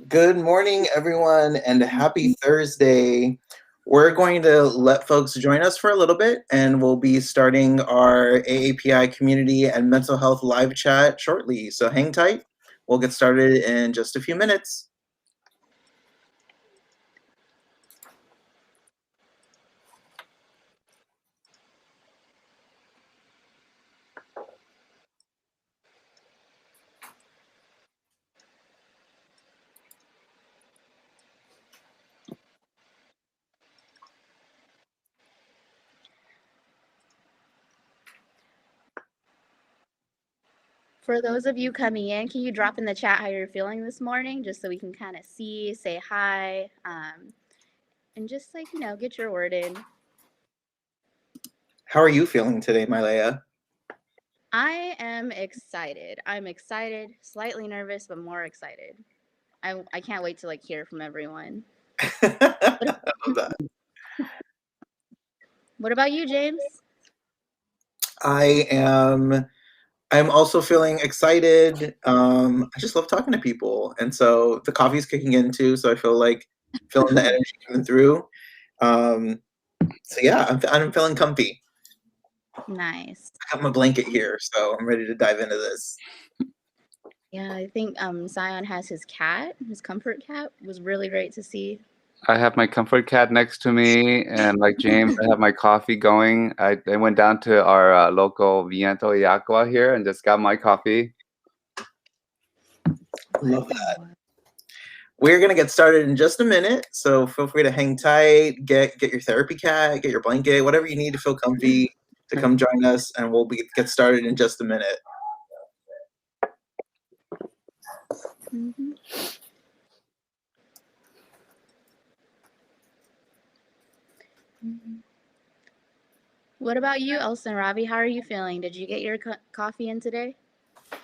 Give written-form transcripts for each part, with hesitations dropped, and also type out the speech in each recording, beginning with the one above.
Good morning, everyone, and happy Thursday. We're going to let folks join us for a little bit, and we'll be starting our AAPI community and mental health live chat shortly. So hang tight. We'll get started in just a few minutes. For those of you coming in, can you drop in the chat how you're feeling this morning, just so we can kind of see, say hi, and just get your word in. How are you feeling today, Mylea? I am excited. I'm excited, slightly nervous, but more excited. I can't wait to hear from everyone. I love that. What about you, James? I'm also feeling excited. I just love talking to people, and so the coffee's kicking in too. So I feel like feeling the energy coming through. So yeah, I'm feeling comfy. Nice. I got my blanket here, so I'm ready to dive into this. Yeah, I think Zion has his cat, his comfort cat. It was really great to see. I have my comfort cat next to me, and like James, I have my coffee going. I went down to our local Viento y Aqua here and just got my coffee. Love that. We're gonna get started in just a minute, so feel free to hang tight, get your therapy cat, get your blanket, whatever you need to feel comfy to come join us, and we'll get started in just a minute. Mm-hmm. What about you, Elsa and Robbie? How are you feeling? Did you get your coffee in today?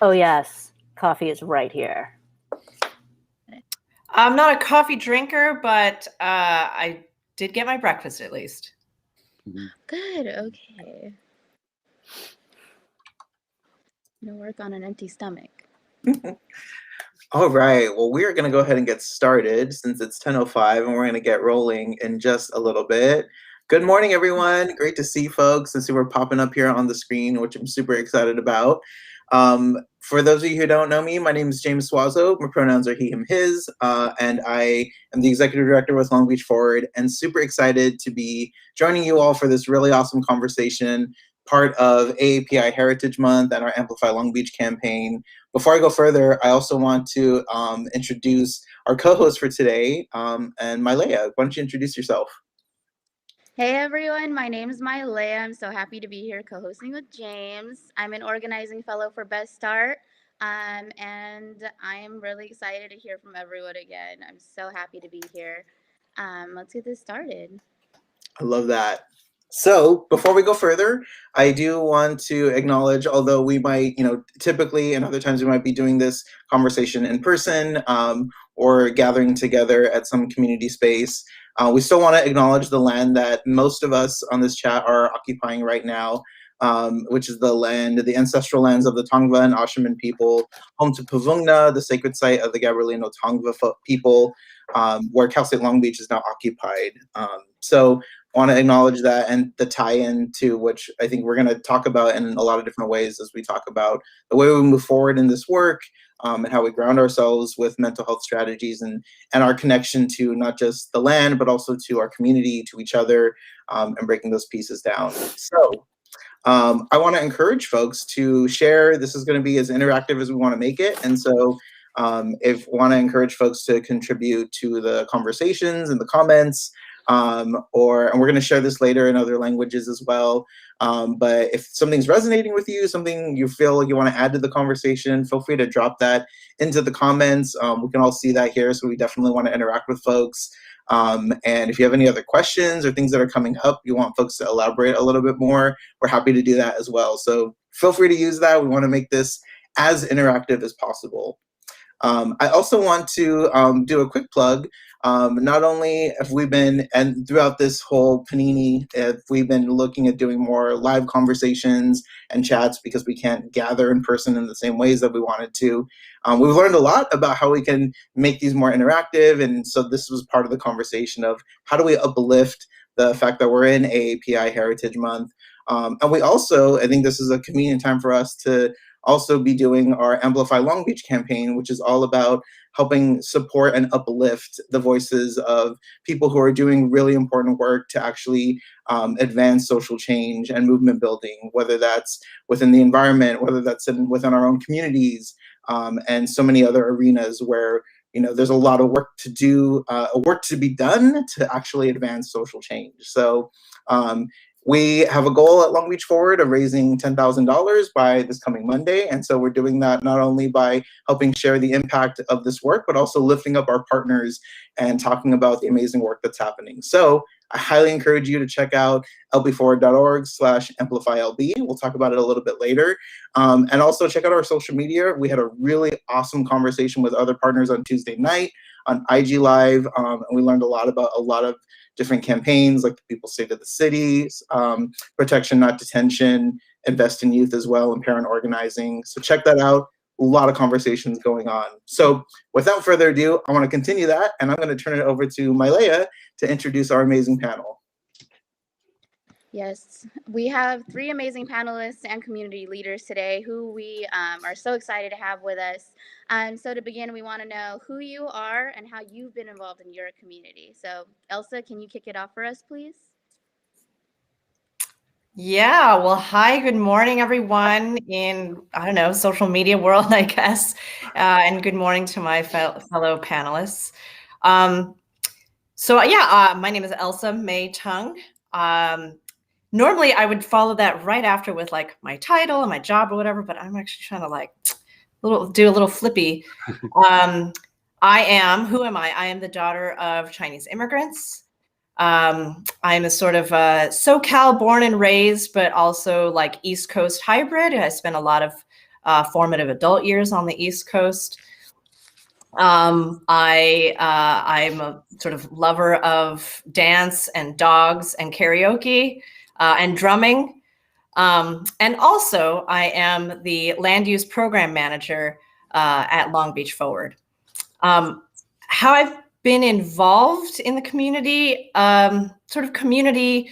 Oh, yes. Coffee is right here. I'm not a coffee drinker, but I did get my breakfast at least. Good. Okay. No work on an empty stomach. All right. Well, we are going to go ahead and get started since it's 10:05, and we're going to get rolling in just a little bit. Good morning, everyone. Great to see folks and see we're popping up here on the screen, which I'm super excited about. For those of you who don't know me, my name is James Swazo. My pronouns are he, him, his, and I am the executive director with Long Beach Forward, and super excited to be joining you all for this really awesome conversation, part of AAPI Heritage Month and our Amplify Long Beach campaign. Before I go further, I also want to introduce our co-host for today, and Mylea. Why don't you introduce yourself? Hey everyone, my name is Mylea. I'm so happy to be here co-hosting with James. I'm an organizing fellow for Best Start, and I am really excited to hear from everyone again. I'm so happy to be here. Let's get this started. I love that. So before we go further, I do want to acknowledge, although we might, typically and other times we might be doing this conversation in person or gathering together at some community space, we still want to acknowledge the land that most of us on this chat are occupying right now, which is the ancestral lands of the Tongva and Ashaman people, home to Pavungna, the sacred site of the Gabrielino Tongva people, where Cal State Long Beach is now occupied. So want to acknowledge that and the tie-in to which I think we're going to talk about in a lot of different ways as we talk about the way we move forward in this work, and how we ground ourselves with mental health strategies and our connection to not just the land, but also to our community, to each other, and breaking those pieces down. So I want to encourage folks to share. This is going to be as interactive as we want to make it. And so if want to encourage folks to contribute to the conversations and the comments, and we're going to share this later in other languages as well. But if something's resonating with you, something you feel like you want to add to the conversation, feel free to drop that into the comments. We can all see that here, so we definitely want to interact with folks. And if you have any other questions or things that are coming up, you want folks to elaborate a little bit more, we're happy to do that as well. So feel free to use that. We want to make this as interactive as possible. I also want to do a quick plug. Not only have we been, and throughout this whole panini, we've been looking at doing more live conversations and chats because we can't gather in person in the same ways that we wanted to. We've learned a lot about how we can make these more interactive, and so this was part of the conversation of how do we uplift the fact that we're in AAPI Heritage Month. And we also, I think this is a convenient time for us to also be doing our Amplify Long Beach campaign, which is all about helping support and uplift the voices of people who are doing really important work to actually advance social change and movement building, whether that's within the environment, whether that's within our own communities, and so many other arenas where there's a lot of work to do, work to be done to actually advance social change. So we have a goal at Long Beach Forward of raising $10,000 by this coming Monday. And so we're doing that not only by helping share the impact of this work, but also lifting up our partners and talking about the amazing work that's happening. So I highly encourage you to check out lbforward.org/amplifylb. We'll talk about it a little bit later. And also check out our social media. We had a really awesome conversation with other partners on Tuesday night on IG Live. And we learned a lot about a lot of different campaigns like the People State of the City, Protection Not Detention, Invest in Youth as well, and parent organizing. So check that out. A lot of conversations going on. So without further ado, I want to continue that, and I'm going to turn it over to Mylea to introduce our amazing panel. Yes, we have 3 amazing panelists and community leaders today who we are so excited to have with us. So to begin, we want to know who you are and how you've been involved in your community. So Elsa, can you kick it off for us, please? Yeah, well, hi, good morning, everyone in, I don't know, social media world, I guess. And good morning to my fellow panelists. My name is Elsa Mae Tong. Normally, I would follow that right after with like my title and my job or whatever, but I'm actually trying to like do a little flippy. Who am I? I am the daughter of Chinese immigrants. I'm a sort of SoCal born and raised, but also like East Coast hybrid. I spent a lot of formative adult years on the East Coast. I'm a sort of lover of dance and dogs and karaoke and drumming. And also I am the land use program manager at Long Beach Forward. How I've been involved in the community, sort of community,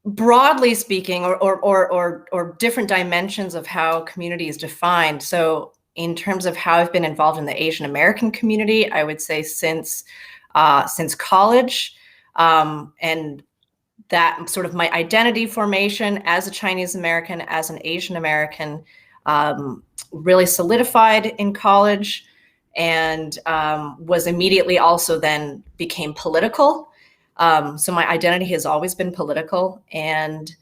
broadly speaking, or different dimensions of how community is defined. So in terms of how I've been involved in the Asian American community, I would say since college, and that sort of my identity formation as a Chinese American, as an Asian American, really solidified in college. And was immediately also then became political. So my identity has always been political. And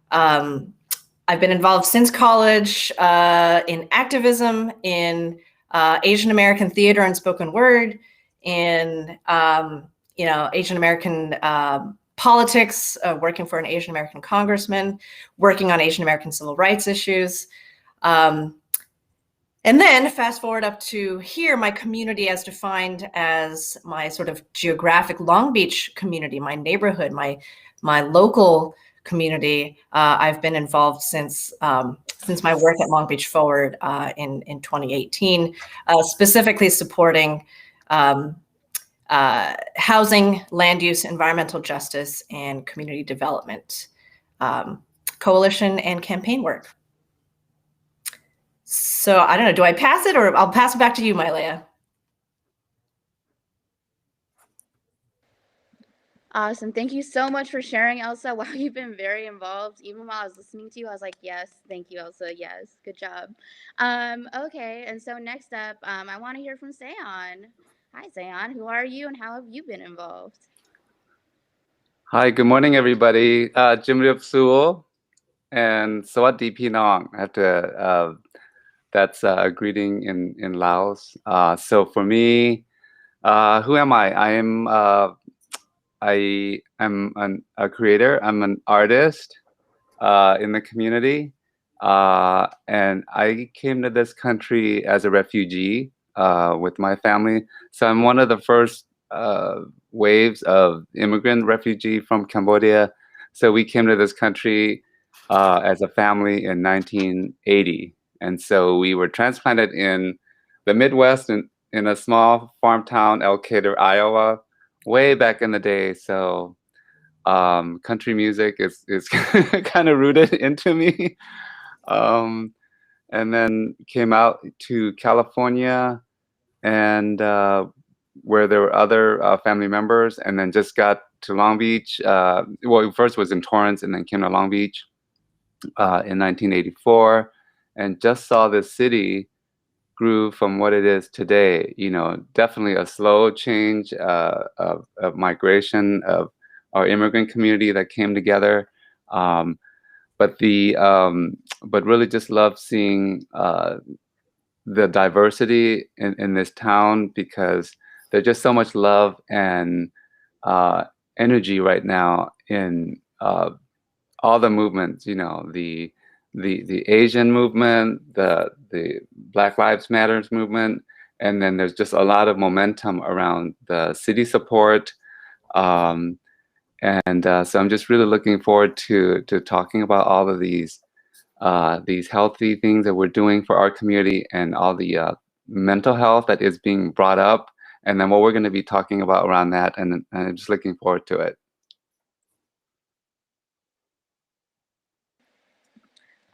I've been involved since college in activism, in Asian American theater and spoken word, in Asian American politics, working for an Asian American congressman, working on Asian American civil rights issues. And then fast forward up to here, my community as defined as my sort of geographic Long Beach community, my neighborhood, my local community. I've been involved since my work at Long Beach Forward in 2018, specifically supporting housing, land use, environmental justice, and community development coalition and campaign work. So I don't know, do I pass it or I'll pass it back to you, Mylea? Awesome. Thank you so much for sharing, Elsa. Wow, you've been very involved. Even while I was listening to you, I was like, yes, thank you, Elsa. Yes, good job. Okay, and so next up, I want to hear from Seon. Hi, Seon. Who are you and how have you been involved? Hi, good morning, everybody. Jimriop Suo and Sawat Pinong. I have to, that's a greeting in Laos. So for me, who am I? I am a creator. I'm an artist in the community. And I came to this country as a refugee with my family. So I'm one of the first waves of immigrant refugee from Cambodia. So we came to this country as a family in 1980. And so we were transplanted in the Midwest in a small farm town, Elkader, Iowa, way back in the day. So country music is kind of rooted into me. And then came out to California and where there were other family members, and then just got to Long Beach. Well, first was in Torrance and then came to Long Beach in 1984, and just saw this city grew from what it is today. You know, definitely a slow change of migration of our immigrant community that came together. But really just love seeing the diversity in this town, because there's just so much love and energy right now in all the movements. You know, the Asian movement, the Black Lives Matters movement, and then there's just a lot of momentum around the city support. So I'm just really looking forward to talking about all of these healthy things that we're doing for our community, and all the mental health that is being brought up, and then what we're going to be talking about around that. And I'm just looking forward to it.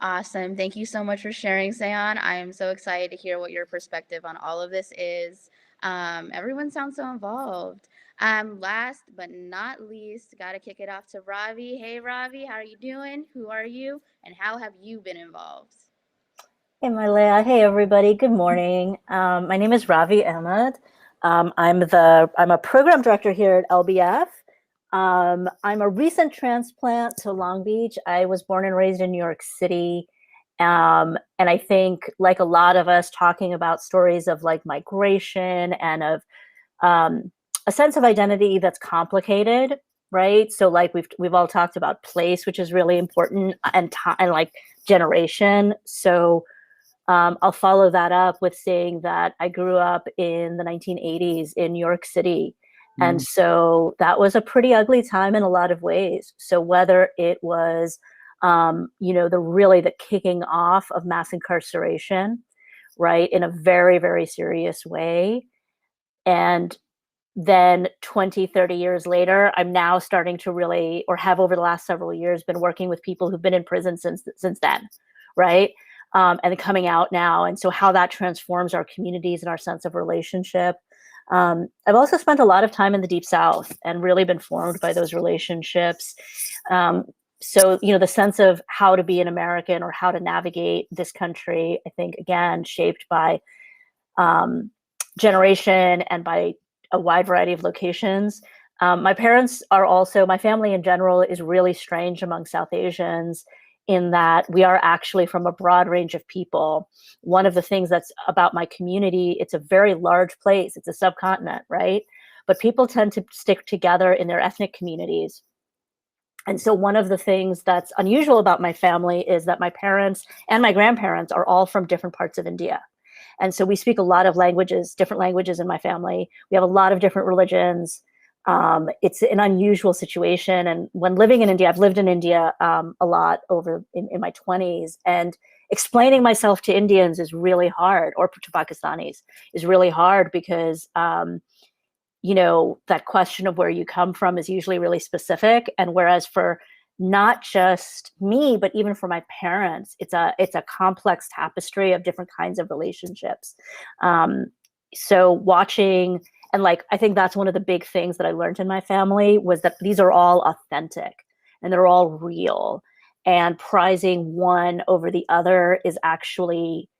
Awesome. Thank you so much for sharing, Seon. I am so excited to hear what your perspective on all of this is. Everyone sounds so involved. Last but not least, got to kick it off to Ravi. Hey, Ravi, how are you doing? Who are you? And how have you been involved? Hey, Marlea. Hey, everybody. Good morning. My name is Ravi Ahmed. I'm a program director here at LBF. I'm a recent transplant to Long Beach. I was born and raised in New York City. And I think, like a lot of us, talking about stories of like migration and of a sense of identity that's complicated, right? So like we've all talked about place, which is really important, and time, and like generation. So I'll follow that up with saying that I grew up in the 1980s in New York City. And so that was a pretty ugly time in a lot of ways. So whether it was, the kicking off of mass incarceration, right, in a very, very serious way. And then 20, 30 years later, I'm now starting to really, or have over the last several years, been working with people who've been in prison since then, right? And coming out now. And so how that transforms our communities and our sense of relationship. I've also spent a lot of time in the Deep South and really been formed by those relationships. So, the sense of how to be an American or how to navigate this country, I think, again, shaped by generation and by a wide variety of locations. My parents are also, my family in general is really strange among South Asians, in that we are actually from a broad range of people. One of the things that's about my community, it's a very large place. It's a subcontinent, right? But people tend to stick together in their ethnic communities. And so one of the things that's unusual about my family is that my parents and my grandparents are all from different parts of India. And so we speak a lot of languages, different languages in my family. We have a lot of different religions. It's an unusual situation. And when living in India, I've lived in India a lot over in my 20s, and explaining myself to Indians is really hard, or to Pakistanis is really hard, because, that question of where you come from is usually really specific. And whereas for not just me, but even for my parents, it's a complex tapestry of different kinds of relationships. So watching, and like, I think that's one of the big things that I learned in my family, was that these are all authentic and they're all real, and prizing one over the other is actually,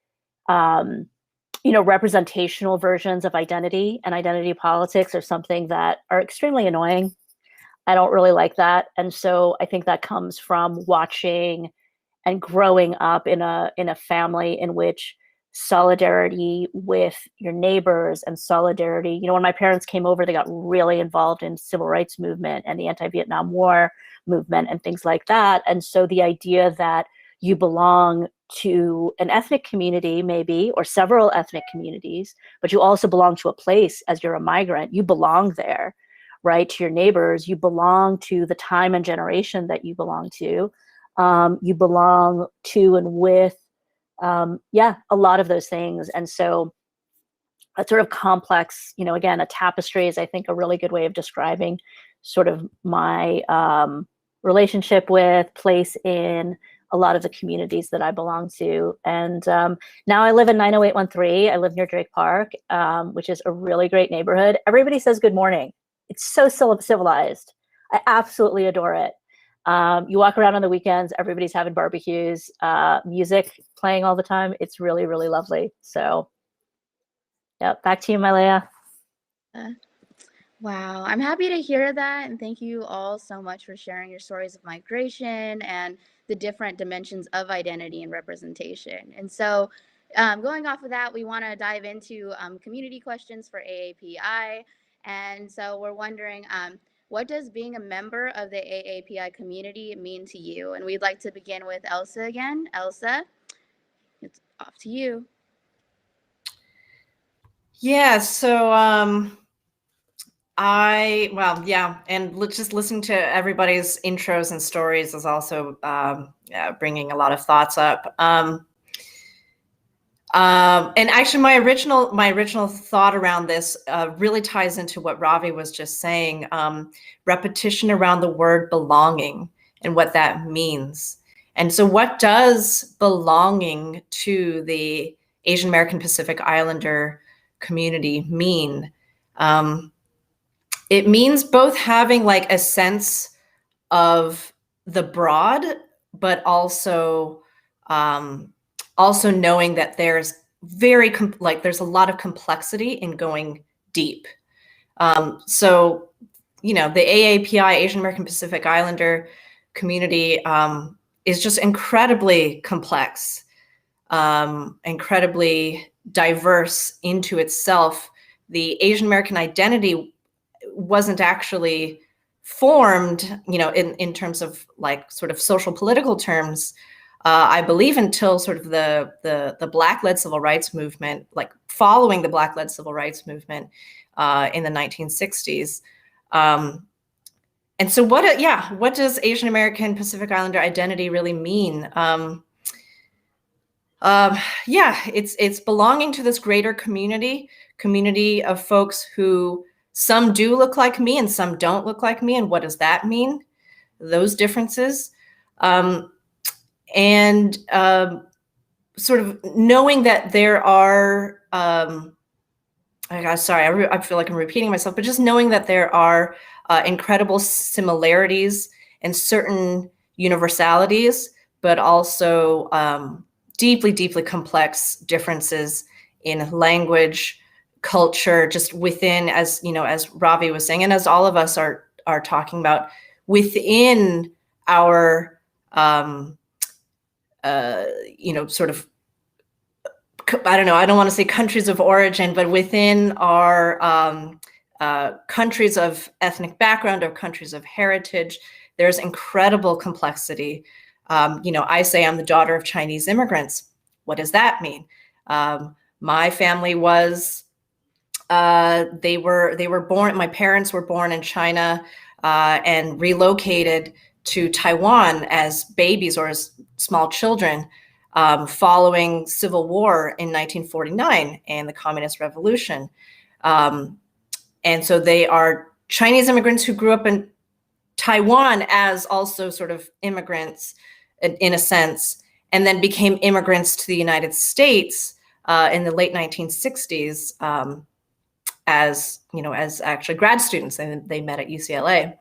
representational versions of identity, and identity politics are something that are extremely annoying. I don't really like that. And so I think that comes from watching and growing up in a family in which solidarity with your neighbors and solidarity, when my parents came over, they got really involved in civil rights movement and the anti-Vietnam War movement and things like that. And so the idea that you belong to an ethnic community, maybe, or several ethnic communities, but you also belong to a place as you're a migrant. You belong there, right? To your neighbors. You belong to the time and generation that you belong to. You belong to and with, a lot of those things. And so a sort of complex, again, a tapestry is, I think, a really good way of describing sort of my relationship with, place in a lot of the communities that I belong to. And now I live in 90813. I live near Drake Park, which is a really great neighborhood. Everybody says good morning. It's so civilized. I absolutely adore it. You walk around on the weekends, everybody's having barbecues, music playing all the time. It's really, really lovely. So yeah, back to you, Malaya. Wow, I'm happy to hear that, and thank you all so much for sharing your stories of migration and the different dimensions of identity and representation. And so, going off of that, we want to dive into community questions for AAPI. And so we're wondering, what does being a member of the AAPI community mean to you? And we'd like to begin with Elsa again. Elsa, it's off to you. Yeah, so and just listening to everybody's intros and stories is also bringing a lot of thoughts up. And actually, my original thought around this really ties into what Ravi was just saying. Repetition around the word belonging and what that means. And so, what does belonging to the Asian American Pacific Islander community mean? It means both having like a sense of the broad, but also knowing that there's there's a lot of complexity in going deep. So, the AAPI, Asian American Pacific Islander community, is just incredibly complex, incredibly diverse into itself. The Asian American identity wasn't actually formed, in terms of like sort of social political terms, I believe until sort of the Black-led civil rights movement, like following the Black-led civil rights movement in the 1960s. And so what does Asian American Pacific Islander identity really mean? It's belonging to this greater community of folks who some do look like me and some don't look like me. And what does that mean? Those differences. And sort of knowing that there are, I feel like I'm repeating myself, but just knowing that there are incredible similarities and certain universalities, but also deeply, deeply complex differences in language, culture, just within, as Ravi was saying, and as all of us are talking about, within our sort of, I don't know, I don't want to say countries of origin, but within our countries of ethnic background or countries of heritage, there's incredible complexity. I say I'm the daughter of Chinese immigrants. What does that mean? My family was, they were born, my parents were born in China and relocated to Taiwan as babies or as small children following Civil War in 1949 and the Communist Revolution. And so they are Chinese immigrants who grew up in Taiwan as also sort of immigrants in a sense, and then became immigrants to the United States in the late 1960s as actually grad students, and they met at UCLA.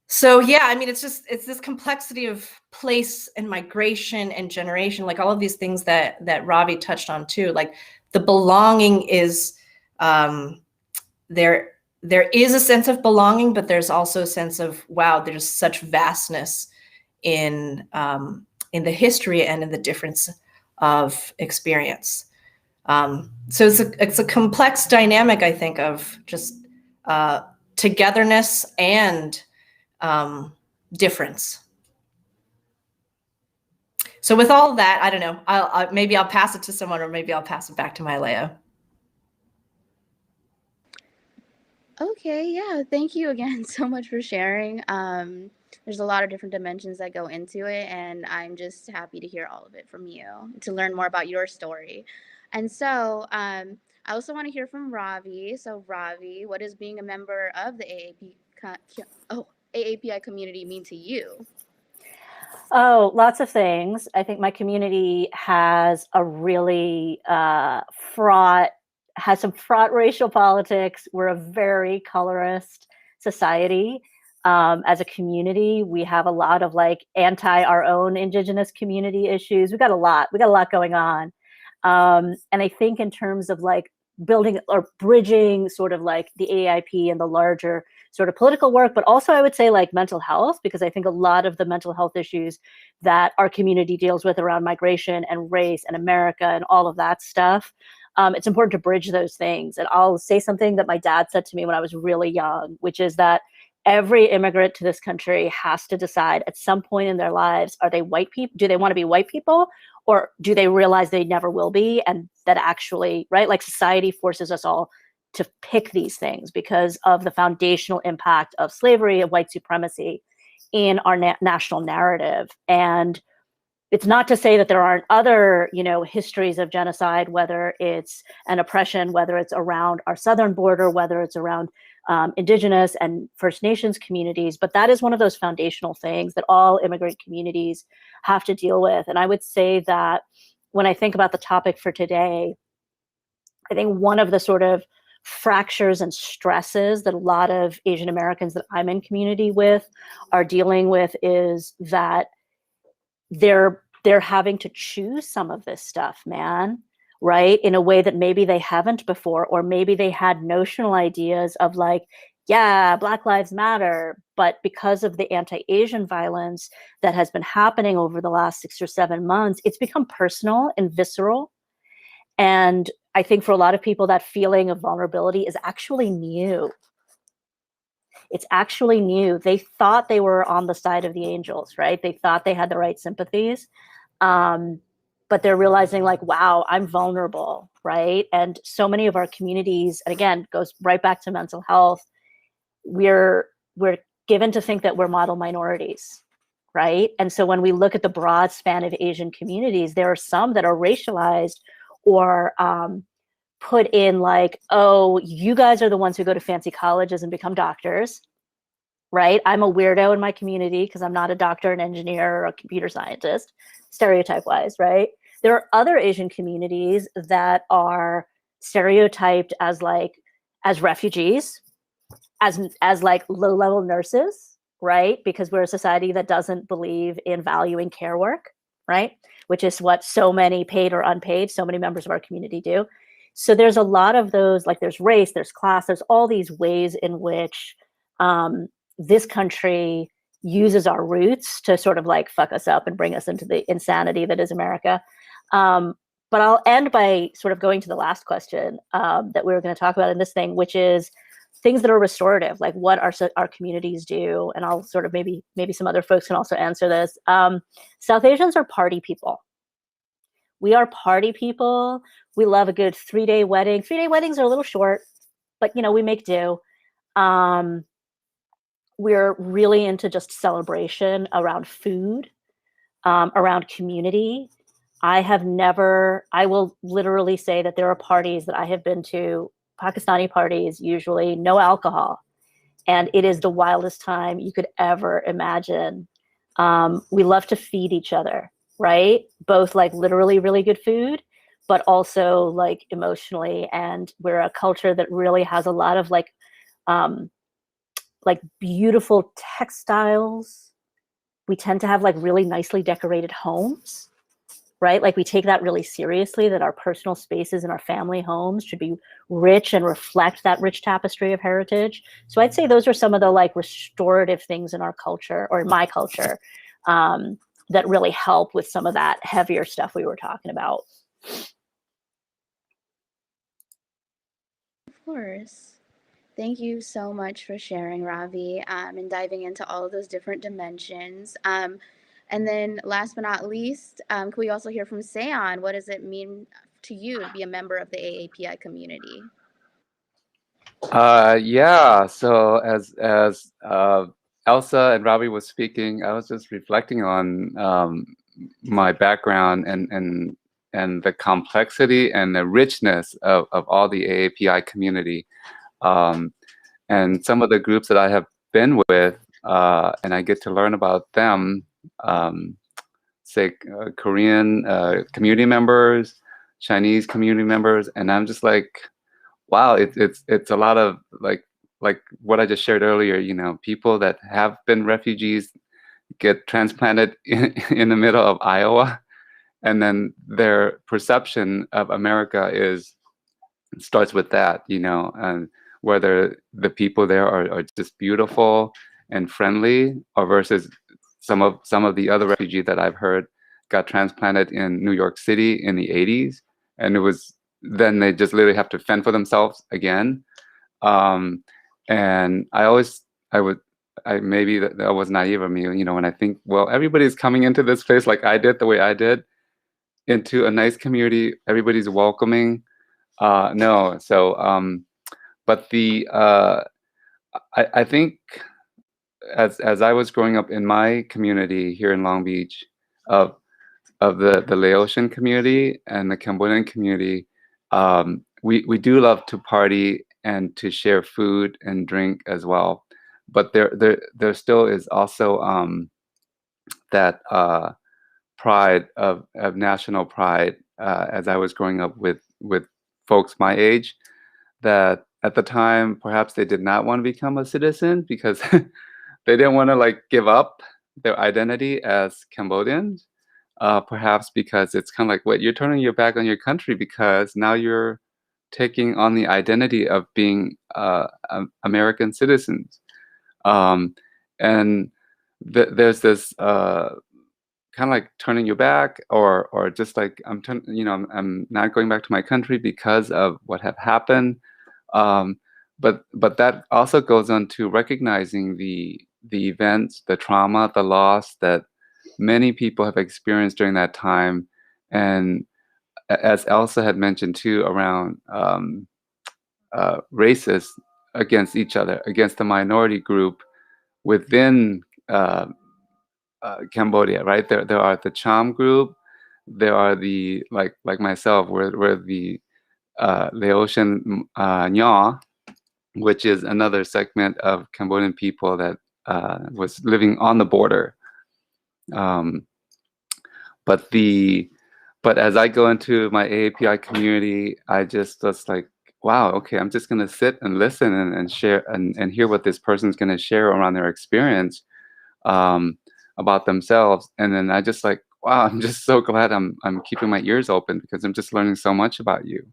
So yeah, I mean, it's this complexity of place and migration and generation, like all of these things that Ravi touched on too. Like the belonging is there is a sense of belonging, but there's also a sense of, wow, there's such vastness in the history and in the difference of experience. So it's a complex dynamic, I think, of just togetherness and difference. So with all of that, I don't know, maybe I'll pass it to someone, or maybe I'll pass it back to my Leia. Okay, yeah, thank you again so much for sharing. There's a lot of different dimensions that go into it, and I'm just happy to hear all of it from you, to learn more about your story. And so, I also want to hear from Ravi. So, Ravi, what does being a member of the AAPI community mean to you? Oh, lots of things. I think my community has a really has some fraught racial politics. We're a very colorist society. As a community, we have a lot of like anti our own indigenous community issues. We got a lot going on. And I think in terms of like building or bridging sort of like the AIP and the larger sort of political work, but also I would say like mental health, because I think a lot of the mental health issues that our community deals with around migration and race and America and all of that stuff, it's important to bridge those things. And I'll say something that my dad said to me when I was really young, which is that every immigrant to this country has to decide at some point in their lives, are they white people? Do they want to be white people? Or do they realize they never will be? And that actually, right, like society forces us all to pick these things because of the foundational impact of slavery, of white supremacy in our national narrative. And it's not to say that there aren't other, histories of genocide, whether it's an oppression, whether it's around our southern border, whether it's around Indigenous and First Nations communities, but that is one of those foundational things that all immigrant communities have to deal with. And I would say that when I think about the topic for today, I think one of the sort of fractures and stresses that a lot of Asian Americans that I'm in community with are dealing with is that they're having to choose some of this stuff, man, right? In a way that maybe they haven't before, or maybe they had notional ideas of like, yeah, Black Lives Matter, but because of the anti-Asian violence that has been happening over the last 6 or 7 months, it's become personal and visceral. And I think for a lot of people, that feeling of vulnerability is actually new. It's actually new. They thought they were on the side of the angels, right? They thought they had the right sympathies. But they're realizing like, wow, I'm vulnerable, right? And so many of our communities, and again, goes right back to mental health, we're given to think that we're model minorities, right? And so when we look at the broad span of Asian communities, there are some that are racialized or put in like, oh, you guys are the ones who go to fancy colleges and become doctors, right? I'm a weirdo in my community because I'm not a doctor, an engineer, or a computer scientist, stereotype wise, right? There are other Asian communities that are stereotyped as refugees, as like low-level nurses, right? Because we're a society that doesn't believe in valuing care work, right? Which is what so many paid or unpaid, so many members of our community do. So there's a lot of those, like there's race, there's class, there's all these ways in which this country uses our roots to sort of like fuck us up and bring us into the insanity that is America. But I'll end by sort of going to the last question that we were going to talk about in this thing, which is things that are restorative, like what our communities do. And I'll sort of maybe some other folks can also answer this. South Asians are party people. We are party people. We love a good 3-day wedding. 3-day weddings are a little short, but we make do. We're really into just celebration around food, around community. I will literally say that there are parties that I have been to, Pakistani parties, usually no alcohol. And it is the wildest time you could ever imagine. We love to feed each other, right? Both like literally really good food, but also like emotionally. And we're a culture that really has a lot of like beautiful textiles. We tend to have like really nicely decorated homes, right? Like we take that really seriously, that our personal spaces and our family homes should be rich and reflect that rich tapestry of heritage. So I'd say those are some of the like restorative things in our culture, or in my culture, that really help with some of that heavier stuff we were talking about. Of course. Thank you so much for sharing, Ravi, and diving into all of those different dimensions. And then last but not least, can we also hear from Seon? What does it mean to you to be a member of the AAPI community? Yeah. So as Elsa and Robbie was speaking, I was just reflecting on my background and the complexity and the richness of all the AAPI community, and some of the groups that I have been with, and I get to learn about them. Say Korean community members, Chinese community members, and I'm just like, wow, it's a lot of like what I just shared earlier. You know, people that have been refugees get transplanted in the middle of Iowa, and then their perception of America starts with that. You know, and whether the people there are just beautiful and friendly, or versus some of the other refugees that I've heard got transplanted in New York City in the 80s, and it was then they just literally have to fend for themselves again. And I maybe that was naive of me, you know, when I think, well, everybody's coming into this place like I did, the way I did, into a nice community, everybody's welcoming. No, so but I think as I was growing up in my community here in Long Beach, of the Laotian community and the Cambodian community, we do love to party and to share food and drink as well. But there still is also that pride of national pride, as I was growing up with folks my age, that at the time perhaps they did not want to become a citizen because they didn't want to like give up their identity as Cambodians. Perhaps because it's kind of like, what, you're turning your back on your country because now you're taking on the identity of being American citizens. And there's this kind of like turning your back, or just like I'm not going back to my country because of what have happened. But that also goes on to recognizing the events, the trauma, the loss that many people have experienced during that time. And as Elsa had mentioned too, around racists against each other, against the minority group within Cambodia, right? There are the Cham group, there are the like myself, we're the Laotian Nyaw, which is another segment of Cambodian people that was living on the border. But as I go into my AAPI community, I just was like, wow, okay, I'm just gonna sit and listen and share and hear what this person's gonna share around their experience about themselves. And then I just like, wow, I'm just so glad I'm keeping my ears open because I'm just learning so much about you.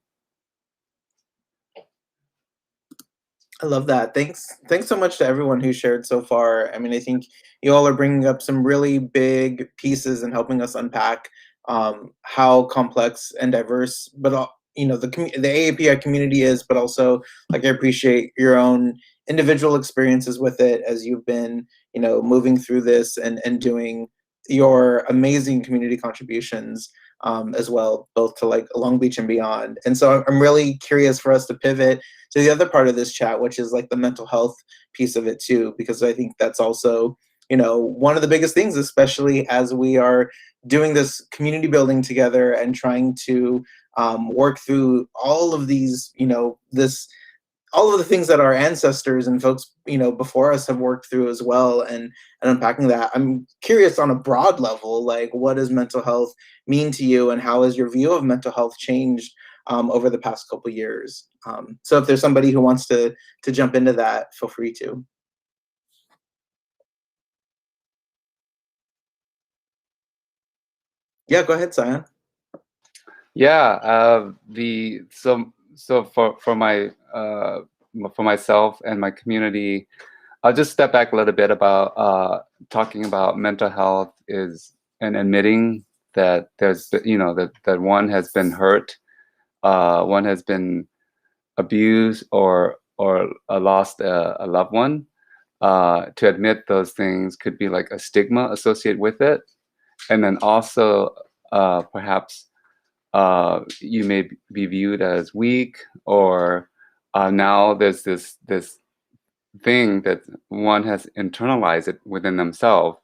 I love that. Thanks so much to everyone who shared so far. I mean, I think you all are bringing up some really big pieces and helping us unpack how complex and diverse, but the AAPI community is. But also, like, I appreciate your own individual experiences with it as you've been, moving through this and doing your amazing community contributions as well, both to like Long Beach and beyond. And so I'm really curious for us to pivot to the other part of this chat, which is like the mental health piece of it too, because I think that's also, one of the biggest things, especially as we are doing this community building together and trying to work through all of these, all of the things that our ancestors and folks, before us have worked through as well, and unpacking that. I'm curious on a broad level, like, what does mental health mean to you, and how has your view of mental health changed over the past couple years? So if there's somebody who wants to jump into that, feel free to. Yeah, go ahead, Sion. Yeah, so for myself and my community, I'll just step back a little bit about talking about mental health and admitting that there's that one has been hurt, one has been abused, or lost a loved one. To admit those things could be like a stigma associated with it. and then also perhaps you may be viewed as weak, or now there's this thing that one has internalized it within themselves,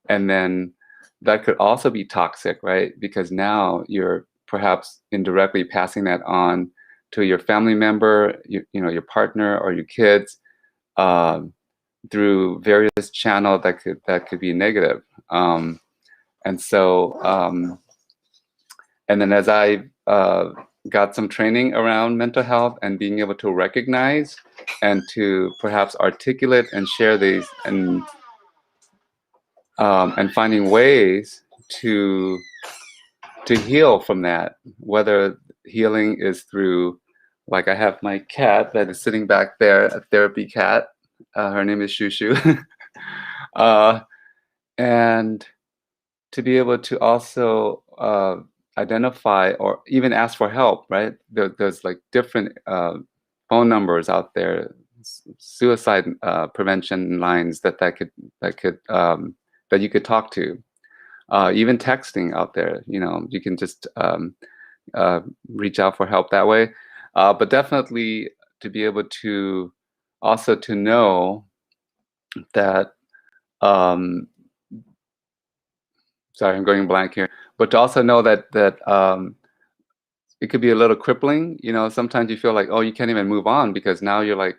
and then that could also be toxic, right? Because now you're perhaps indirectly passing that on to your family member, you know, your partner or your kids, through various channels that could be negative. And so, and then as I got some training around mental health and being able to recognize and to perhaps articulate and share these, and finding ways to heal from that, whether healing is through, like I have my cat that is sitting back there, a therapy cat. Her name is Shushu. And to be able to also identify or even ask for help, right? There's like different phone numbers out there, suicide prevention lines that you could talk to. Even texting out there, you know, you can just reach out for help that way. But definitely to be able to also to know that, sorry, I'm going blank here, but to also know that it could be a little crippling. You know, sometimes you feel like, oh, you can't even move on because now you're like,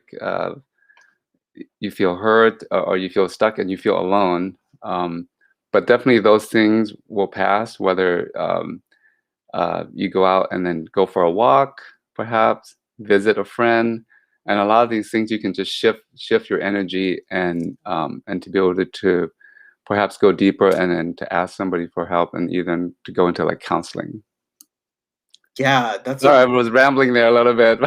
you feel hurt, or you feel stuck and you feel alone. But definitely those things will pass, whether you go out and then go for a walk, perhaps visit a friend, and a lot of these things you can just shift your energy, and to be able to perhaps go deeper, and then to ask somebody for help, and even to go into like counseling. Yeah, that's Sorry, I was rambling there a little bit.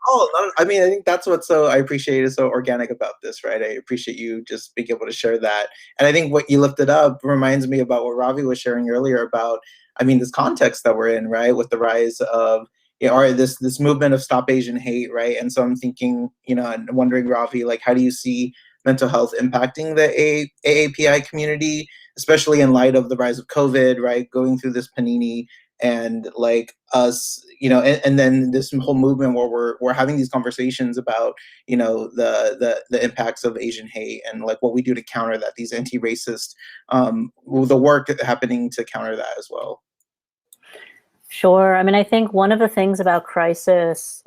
Oh, no, I mean, I think that's what I appreciate is so organic about this, right? I appreciate you just being able to share that. And I think what you lifted up reminds me about what Ravi was sharing earlier about, I mean, this context that we're in, right? With the rise of, you know, or this movement of Stop Asian Hate, right? And so I'm thinking, you know, and wondering, Ravi, like, how do you see mental health impacting the AAPI community, especially in light of the rise of COVID, right? Going through this panini, and like us, you know, and then this whole movement where we're having these conversations about, you know, the impacts of Asian hate and like what we do to counter that, these anti-racist, the work happening to counter that as well. Sure. I mean, I think one of the things about crisis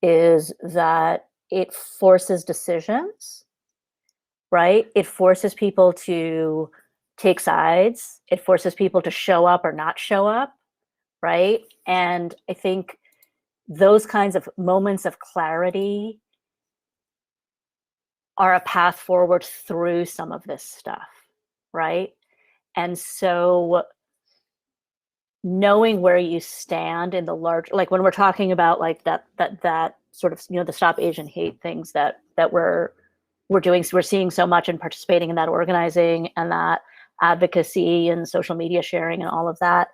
is that it forces decisions, right? It forces people to take sides. It forces people to show up or not show up, right? And I think those kinds of moments of clarity are a path forward through some of this stuff, right? And so knowing where you stand in the large, like when we're talking about like that sort of, you know, the Stop Asian Hate things that we're doing, so we're seeing so much and participating in that organizing and that advocacy and social media sharing and all of that.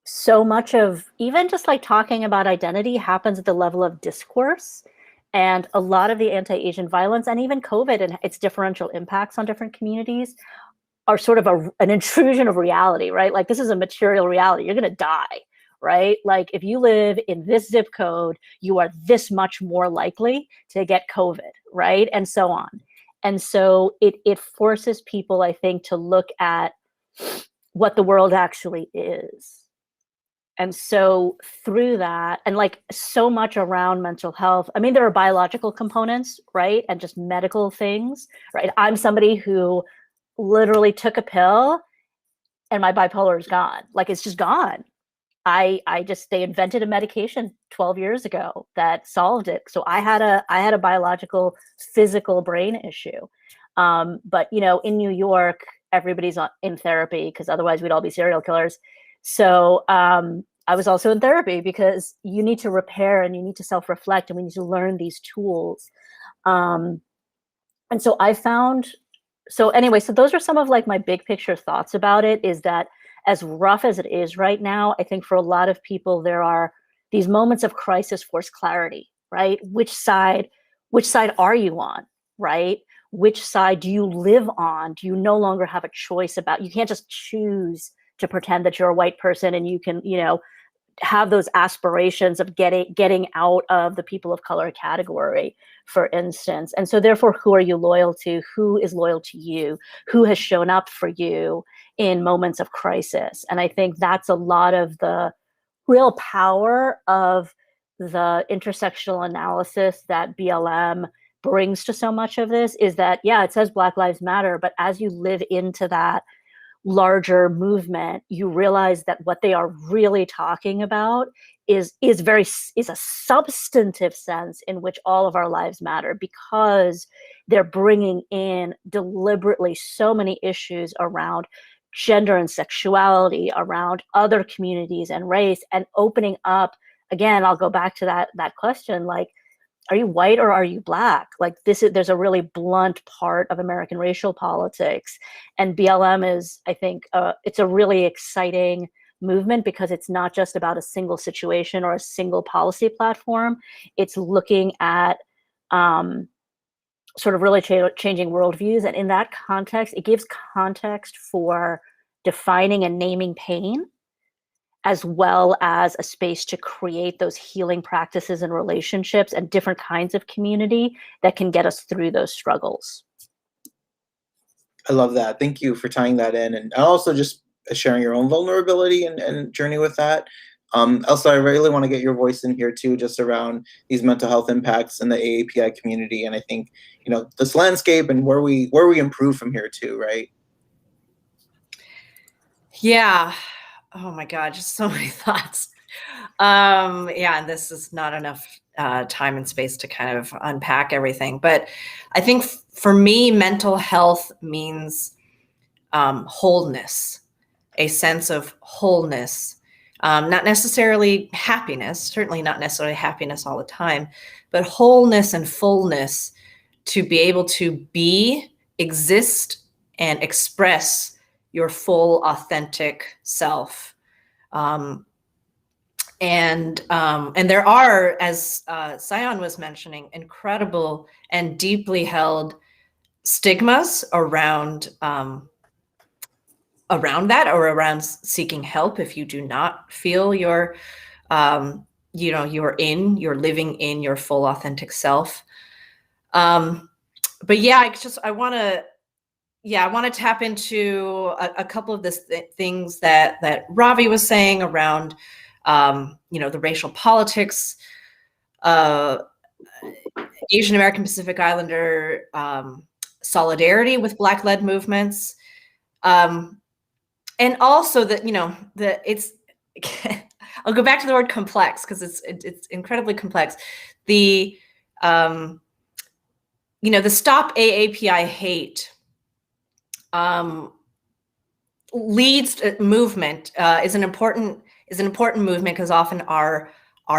So much of even just like talking about identity happens at the level of discourse, and a lot of the anti-Asian violence and even COVID and its differential impacts on different communities are sort of an intrusion of reality, right? Like this is a material reality. You're going to die, right? Like if you live in this zip code, you are this much more likely to get COVID, right? And so on. And so it forces people, I think, to look at what the world actually is. And so through that, and like so much around mental health, I mean, there are biological components, right? And just medical things, right? I'm somebody who literally took a pill and my bipolar is gone. Like it's just gone. They invented a medication 12 years ago that solved it. So I had a biological, physical brain issue. But you know, in New York, everybody's in therapy because otherwise we'd all be serial killers. So I was also in therapy because you need to repair and you need to self-reflect and we need to learn these tools. And so I found, so anyway, so those are some of like my big picture thoughts about it, is that as rough as it is right now, I think for a lot of people, there are these moments of crisis force clarity, right? Which side are you on, right? which side do you live on? Do you no longer have a choice about, you can't just choose to pretend that you're a white person and you can, have those aspirations of getting out of the people of color category, for instance. And so therefore, who are you loyal to? Who is loyal to you? Who has shown up for you in moments of crisis? And I think that's a lot of the real power of the intersectional analysis that BLM brings to so much of this, is that, yeah, it says Black Lives Matter, but as you live into that larger movement, you realize that what they are really talking about is a substantive sense in which all of our lives matter, because they're bringing in deliberately so many issues around gender and sexuality, around other communities and race, and opening up, again, I'll go back to that question, like, are you white or are you Black? Like, there's a really blunt part of American racial politics. And BLM is, I think, it's a really exciting movement, because it's not just about a single situation or a single policy platform. It's looking at sort of really changing worldviews. And in that context, it gives context for defining and naming pain, as well as a space to create those healing practices and relationships and different kinds of community that can get us through those struggles. I love that. Thank you for tying that in, and also just sharing your own vulnerability and journey with that. Elsa, I really want to get your voice in here too, just around these mental health impacts in the AAPI community, and I think this landscape and where we improve from here too, right? Yeah. Oh my God, just so many thoughts. Yeah, and this is not enough time and space to kind of unpack everything. But I think for me, mental health means wholeness, a sense of wholeness, not necessarily happiness, certainly not necessarily happiness all the time, but wholeness and fullness, to be able to be, exist, and express your full, authentic self. And there are, as Sion was mentioning, incredible and deeply held stigmas around that, or around seeking help if you do not feel you're living in your full authentic self. But yeah, I want to tap into a couple of things that Ravi was saying around, the racial politics, Asian American Pacific Islander solidarity with Black-led movements, and also that it's. I'll go back to the word complex, because it's incredibly complex. The Stop AAPI Hate leads movement is an important movement, because often our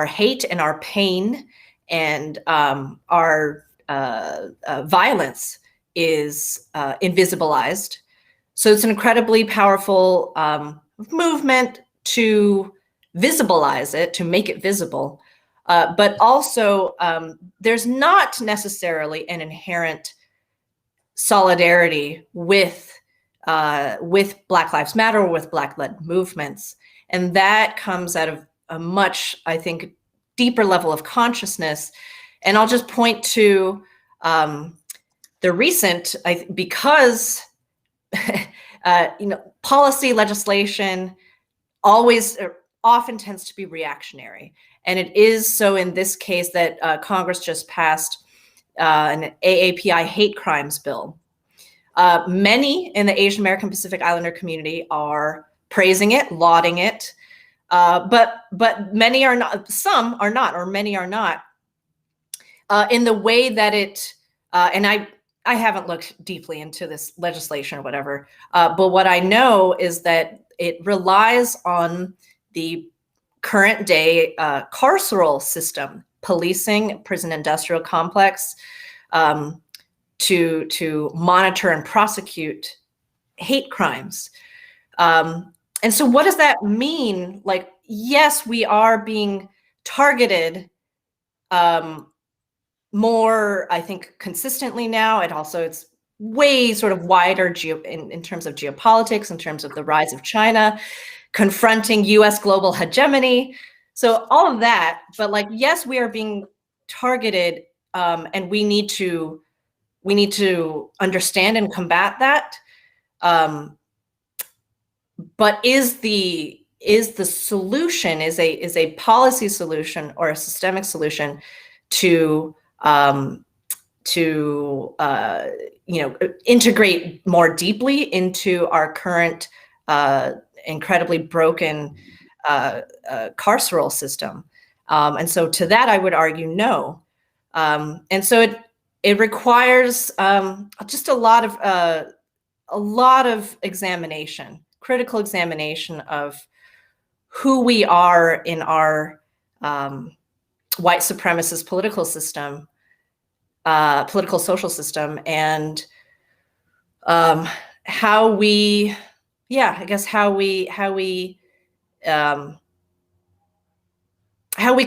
hate and our pain and our violence is invisibilized. So it's an incredibly powerful movement to visibilize it, to make it visible. But also, there's not necessarily an inherent solidarity with Black Lives Matter or with Black-led movements. And that comes out of a much, I think, deeper level of consciousness. And I'll just point to the recent, because policy legislation often tends to be reactionary. And it is so in this case that Congress just passed an AAPI hate crimes bill. Many in the Asian American Pacific Islander community are praising it, lauding it, but many are not. Some are not, or many are not. In the way that it, and I haven't looked deeply into this legislation or whatever, but what I know is that it relies on the current day carceral system, policing, prison industrial complex, to monitor and prosecute hate crimes. And so what does that mean? Like, yes, we are being targeted more, I think, consistently now. It's way sort of wider in terms of geopolitics, in terms of the rise of China, confronting US global hegemony. So all of that, but like, yes, we are being targeted, and we need to understand and combat that. But is the solution, is a policy solution or a systemic solution to integrate more deeply into our current incredibly broken carceral system? And so to that, I would argue no. And so it requires just a lot of examination, critical examination of who we are in our white supremacist political system, political social system, and how we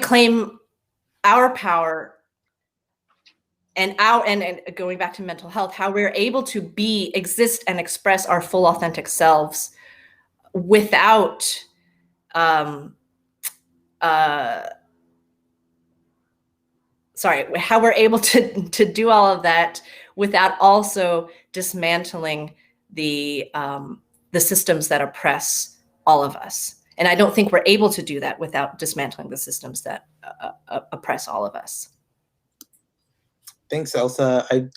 claim our power, and going back to mental health, how we're able to exist and express our full authentic selves without how we're able to do all of that without also dismantling the systems that oppress all of us. And I don't think we're able to do that without dismantling the systems that oppress all of us. Thanks, Elsa. I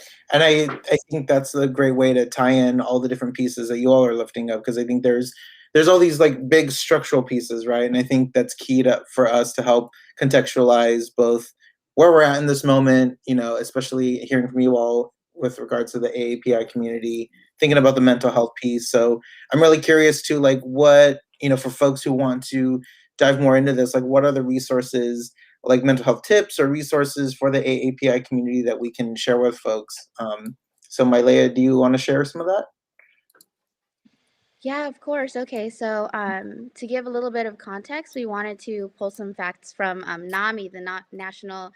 think that's a great way to tie in all the different pieces that you all are lifting up, because I think there's all these like big structural pieces, right? And I think that's key for us to help contextualize both where we're at in this moment, especially hearing from you all with regards to the AAPI community, thinking about the mental health piece. So I'm really curious to like what, for folks who want to dive more into this, like what are the resources, like mental health tips or resources for the AAPI community that we can share with folks? So Mylea, do you want to share some of that? Yeah, of course. Okay, so to give a little bit of context, we wanted to pull some facts from NAMI, the National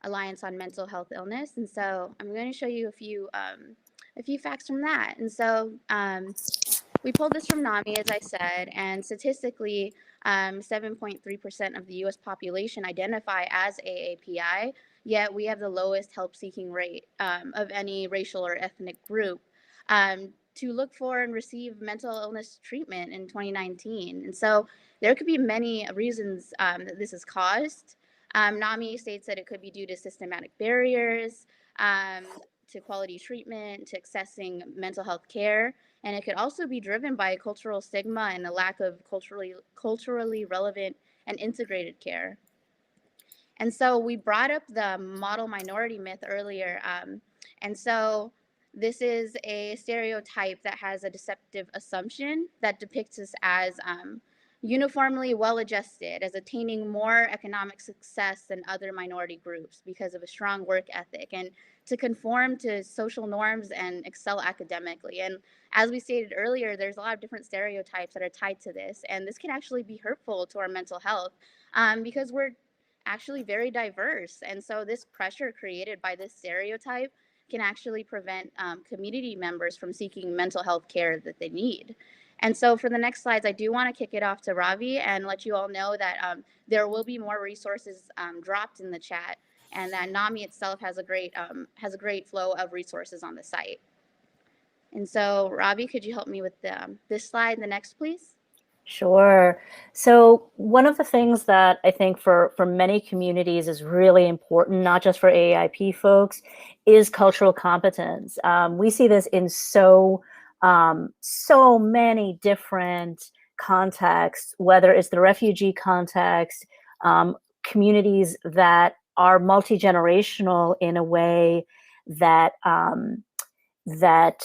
Alliance on Mental Health Illness, and so I'm going to show you a few facts from that. And so we pulled this from NAMI, as I said, and statistically, 7.3% of the U.S. population identify as AAPI, yet we have the lowest help-seeking rate of any racial or ethnic group to look for and receive mental illness treatment in 2019. And so there could be many reasons that this is caused. NAMI states that it could be due to systematic barriers to quality treatment, to accessing mental health care, and it could also be driven by cultural stigma and a lack of culturally relevant and integrated care. And so we brought up the model minority myth earlier. And so this is a stereotype that has a deceptive assumption that depicts us as uniformly well-adjusted, as attaining more economic success than other minority groups because of a strong work ethic, and to conform to social norms and excel academically. And as we stated earlier, there's a lot of different stereotypes that are tied to this, and this can actually be hurtful to our mental health because we're actually very diverse. And so this pressure created by this stereotype can actually prevent community members from seeking mental health care that they need. And so for the next slides, I do want to kick it off to Ravi and let you all know that there will be more resources dropped in the chat, and that NAMI itself has a great flow of resources on the site. And so Ravi, could you help me with this slide, the next, please? Sure. So one of the things that I think for many communities is really important, not just for AAIP folks, is cultural competence. We see this in so many different contexts, whether it's the refugee context, communities that are multi-generational in a way that that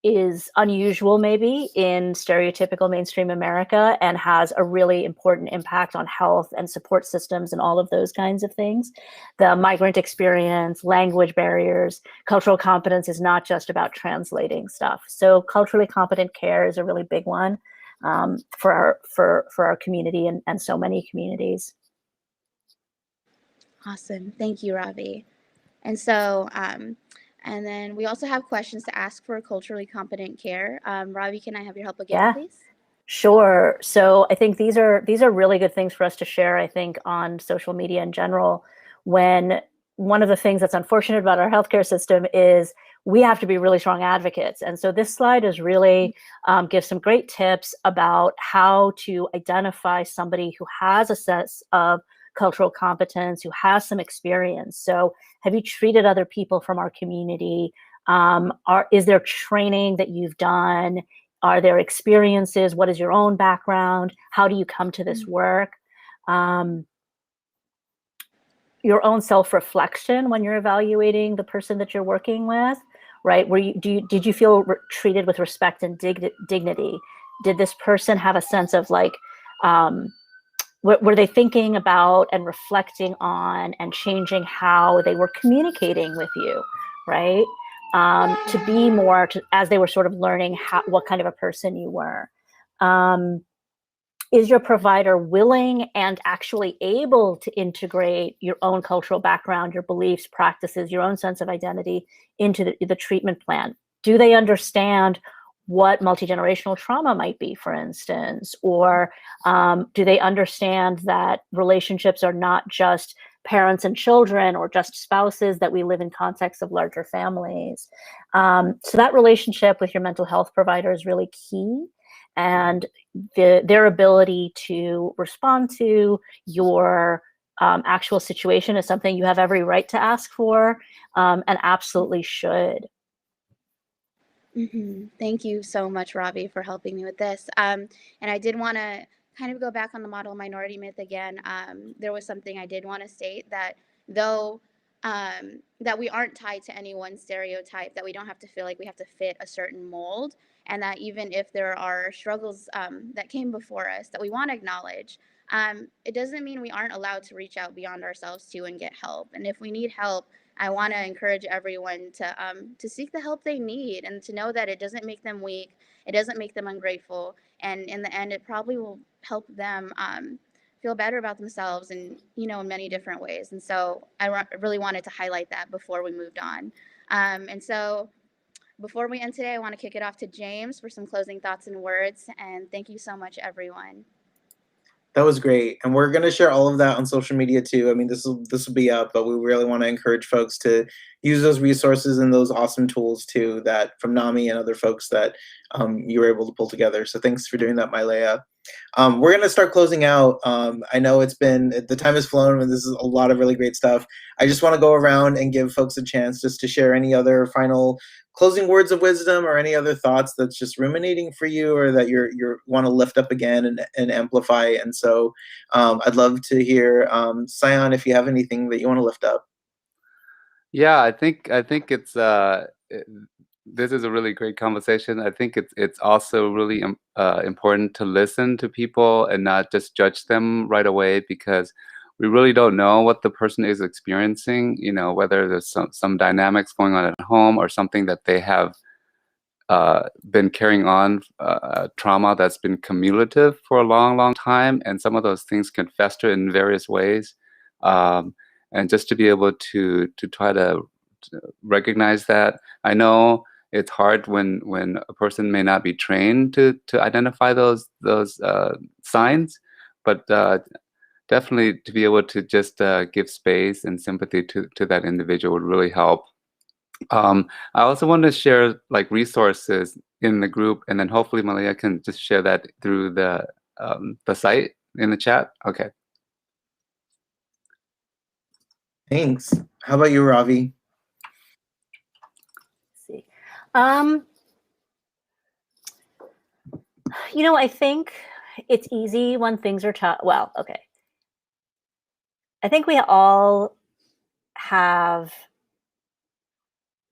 is unusual maybe in stereotypical mainstream America, and has a really important impact on health and support systems and all of those kinds of things. The migrant experience, language barriers, cultural competence is not just about translating stuff. So culturally competent care is a really big one for our community and so many communities. Awesome. Thank you, Ravi. And so, and then we also have questions to ask for culturally competent care. Ravi, can I have your help again, Yeah. please? Sure. So I think these are really good things for us to share, I think, on social media in general. When one of the things that's unfortunate about our healthcare system is we have to be really strong advocates. And so this slide is really gives some great tips about how to identify somebody who has a sense of cultural competence, who has some experience. So have you treated other people from our community? Is there training that you've done? Are there experiences? What is your own background? How do you come to this work? Your own self-reflection when you're evaluating the person that you're working with, right? Did you feel treated with respect and dignity? Did this person have a sense of like, were they thinking about and reflecting on and changing how they were communicating with you, right? To be more, as they were sort of learning what kind of a person you were. Is your provider willing and actually able to integrate your own cultural background, your beliefs, practices, your own sense of identity into the treatment plan? Do they understand what multi-generational trauma might be, for instance? Or do they understand that relationships are not just parents and children or just spouses, that we live in contexts of larger families? So that relationship with your mental health provider is really key. And their ability to respond to your actual situation is something you have every right to ask for, and absolutely should. Thank you so much, Ravi, for helping me with this. And I did want to kind of go back on the model minority myth again. There was something I did want to state, that though that we aren't tied to any one stereotype, that we don't have to feel like we have to fit a certain mold, and that even if there are struggles that came before us that we want to acknowledge, it doesn't mean we aren't allowed to reach out beyond ourselves too and get help. And if we need help, I want to encourage everyone to seek the help they need, and to know that it doesn't make them weak, it doesn't make them ungrateful, and in the end, it probably will help them feel better about themselves, and in many different ways. And so I really wanted to highlight that before we moved on. And so before we end today, I want to kick it off to James for some closing thoughts and words. And thank you so much, everyone. That was great, and we're going to share all of that on social media too. I mean, this will be up, but we really want to encourage folks to use those resources and those awesome tools too, that from NAMI and other folks that you were able to pull together. So thanks for doing that, Mylea. We're going to start closing out. I know the time has flown, and this is a lot of really great stuff. I just want to go around and give folks a chance just to share any other final closing words of wisdom, or any other thoughts that's just ruminating for you, or that you want to lift up again and amplify. And so I'd love to hear, Sion, if you have anything that you want to lift up. Yeah, I think it's this is a really great conversation. I think it's also really important to listen to people and not just judge them right away, because we really don't know what the person is experiencing. Whether there's some dynamics going on at home, or something that they have been carrying on, trauma that's been cumulative for a long, long time, and some of those things can fester in various ways. And just to be able to try to recognize that. I know it's hard when a person may not be trained to identify those signs, but definitely to be able to just give space and sympathy to that individual would really help. I also want to share resources in the group, and then hopefully Mylea can just share that through the site in the chat. Okay. Thanks. How about you, Ravi? Let's see. I think it's easy when things are tough. Well, okay. I think we all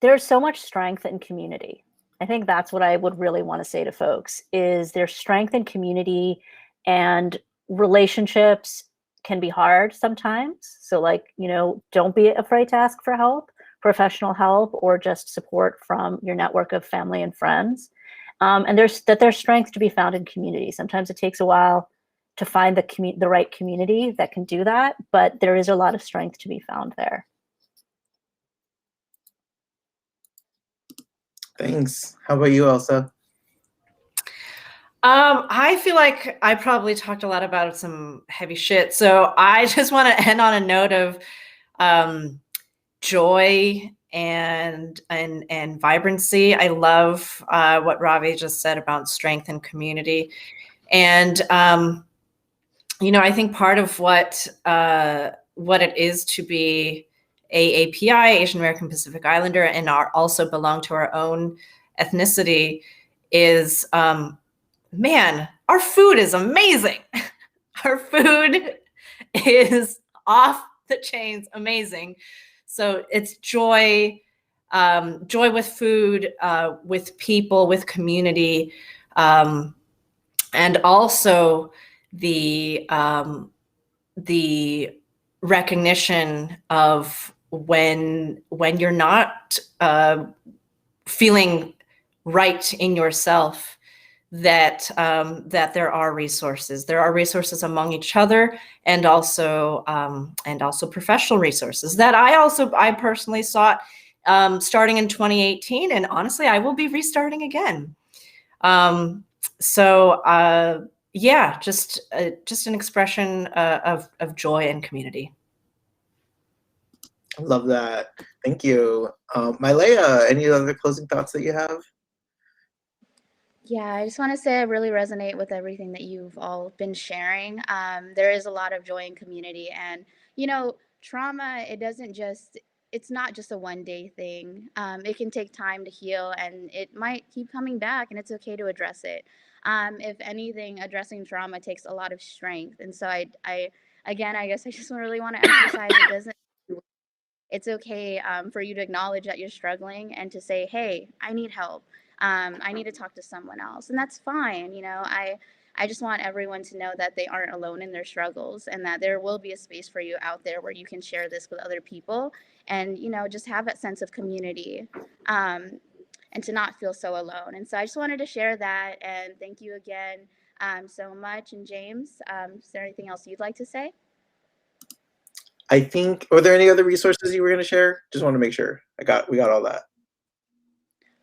there's so much strength in community. I think that's what I would really want to say to folks, is there's strength in community, and relationships can be hard sometimes. So don't be afraid to ask for help, professional help, or just support from your network of family and friends. And there's strength to be found in community. Sometimes it takes a while to find the right community that can do that, but there is a lot of strength to be found there. Thanks. How about you, Elsa? I feel like I probably talked a lot about some heavy shit, so I just want to end on a note of joy and vibrancy. I love what Ravi just said about strength and community, and I think part of what it is to be API, Asian American Pacific Islander, and also belong to our own ethnicity is, man, our food is amazing. Our food is off the chains amazing. So it's joy with food, with people, with community, and also the recognition of when you're not feeling right in yourself, that there are resources. There are resources among each other, and also professional resources that I personally sought starting in 2018, and honestly, I will be restarting again. Yeah, just an expression of joy and community. I love that. Thank you. Mylea, any other closing thoughts that you have? Yeah, I just want to say I really resonate with everything that you've all been sharing. There is a lot of joy in community, and trauma, it's not just a one-day thing. It can take time to heal, and it might keep coming back, and it's okay to address it. If anything, addressing trauma takes a lot of strength, and so I again, I guess I just really want to emphasize it doesn't. It's okay for you to acknowledge that you're struggling and to say, hey, I need help. I need to talk to someone else. And that's fine. I just want everyone to know that they aren't alone in their struggles, and that there will be a space for you out there where you can share this with other people, and, just have that sense of community, and to not feel so alone. And so I just wanted to share that. And thank you again so much. And James, is there anything else you'd like to say? I think, were there any other resources you were going to share? Just want to make sure we got all that.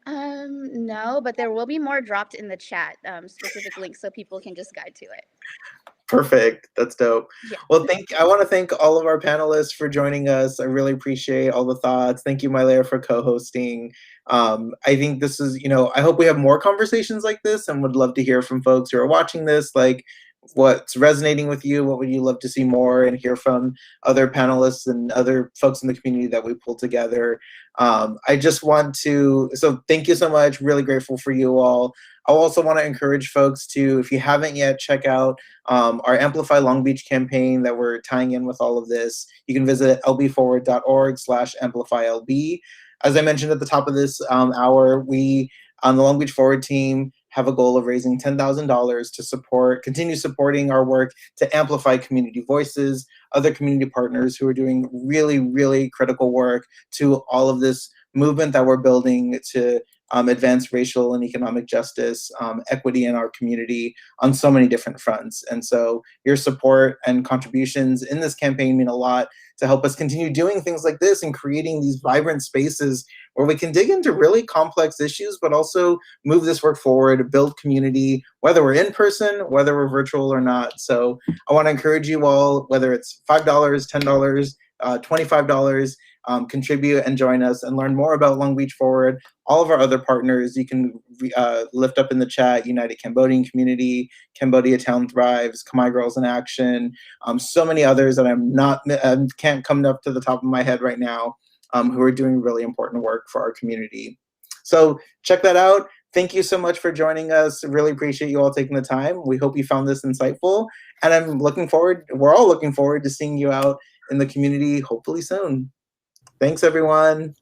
No, but there will be more dropped in the chat, specific links, so people can just guide to it. Perfect. That's dope. Yeah. Well, I want to thank all of our panelists for joining us. I really appreciate all the thoughts. Thank you, Mylea, for co-hosting. I think this is, I hope we have more conversations like this, and would love to hear from folks who are watching this, like what's resonating with you, what would you love to see more, and hear from other panelists and other folks in the community that we pull together. I just want to, so thank you so much. Really grateful for you all. I also want to encourage folks to, if you haven't yet, check out our Amplify Long Beach campaign that we're tying in with all of this. You can visit lbforward.org/amplifylb. As I mentioned at the top of this hour, we on the Long Beach Forward team have a goal of raising $10,000 to continue supporting our work to amplify community voices, other community partners who are doing really, really critical work to all of this movement that we're building to advance racial and economic justice, equity in our community on so many different fronts. And so your support and contributions in this campaign mean a lot to help us continue doing things like this and creating these vibrant spaces where we can dig into really complex issues, but also move this work forward, build community, whether we're in person, whether we're virtual or not. So I want to encourage you all, whether it's $5, $10, $25, contribute and join us and learn more about Long Beach Forward. All of our other partners, you can lift up in the chat: United Cambodian Community, Cambodia Town Thrives, Khmer Girls in Action, so many others that can't come up to the top of my head right now, who are doing really important work for our community. So check that out. Thank you so much for joining us. Really appreciate you all taking the time. We hope you found this insightful, and we're all looking forward to seeing you out in the community hopefully soon. Thanks, everyone.